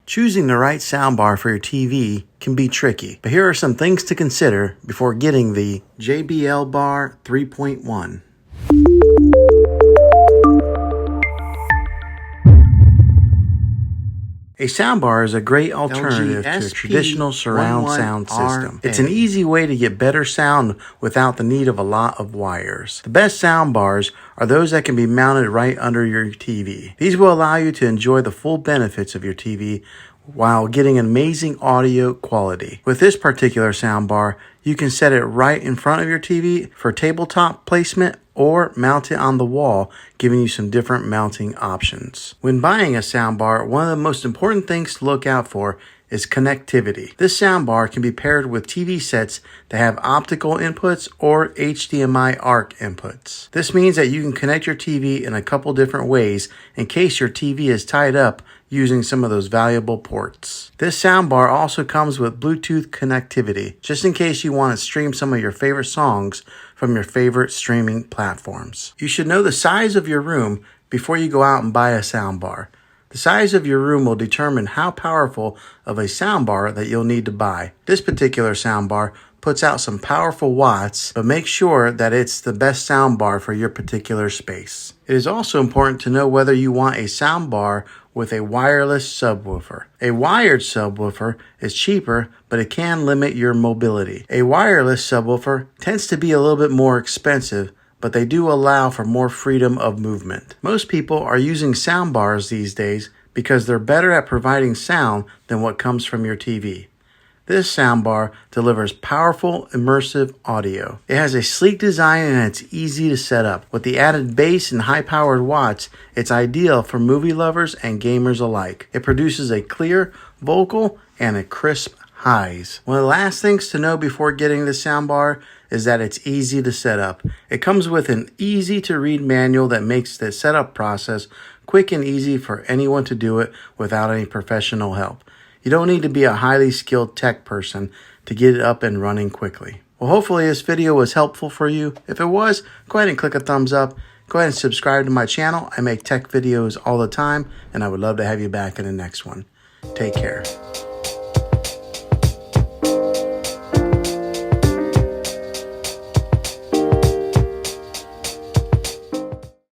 Choosing the right soundbar for your TV can be tricky, but here are some things to consider before getting the JBL Bar 3.1. A soundbar is a great alternative to a traditional surround sound system. It's an easy way to get better sound without the need of a lot of wires. The best soundbars are those that can be mounted right under your TV. These will allow you to enjoy the full benefits of your TV while getting amazing audio quality. With this particular soundbar, you can set it right in front of your TV for tabletop placement or mount it on the wall, giving you some different mounting options. When buying a soundbar, one of the most important things to look out for is connectivity. This soundbar can be paired with TV sets that have optical inputs or HDMI ARC inputs. This means that you can connect your TV in a couple different ways in case your TV is tied up using some of those valuable ports. This soundbar also comes with Bluetooth connectivity, just in case you want to stream some of your favorite songs from your favorite streaming platforms. You should know the size of your room before you go out and buy a soundbar. The size of your room will determine how powerful of a soundbar that you'll need to buy. This particular soundbar puts out some powerful watts, but make sure that it's the best soundbar for your particular space. It is also important to know whether you want a soundbar with a wireless subwoofer. A wired subwoofer is cheaper, but it can limit your mobility. A wireless subwoofer tends to be a little bit more expensive, but they do allow for more freedom of movement. Most people are using soundbars these days because they're better at providing sound than what comes from your TV. This soundbar delivers powerful, immersive audio. It has a sleek design and it's easy to set up. With the added bass and high-powered watts, it's ideal for movie lovers and gamers alike. It produces a clear vocal and a crisp highs. One of the last things to know before getting this soundbar is that it's easy to set up. It comes with an easy-to-read manual that makes the setup process quick and easy for anyone to do it without any professional help. You don't need to be a highly skilled tech person to get it up and running quickly. Well, hopefully this video was helpful for you. If it was, go ahead and click a thumbs up. Go ahead and subscribe to my channel. I make tech videos all the time, and I would love to have you back in the next one. Take care.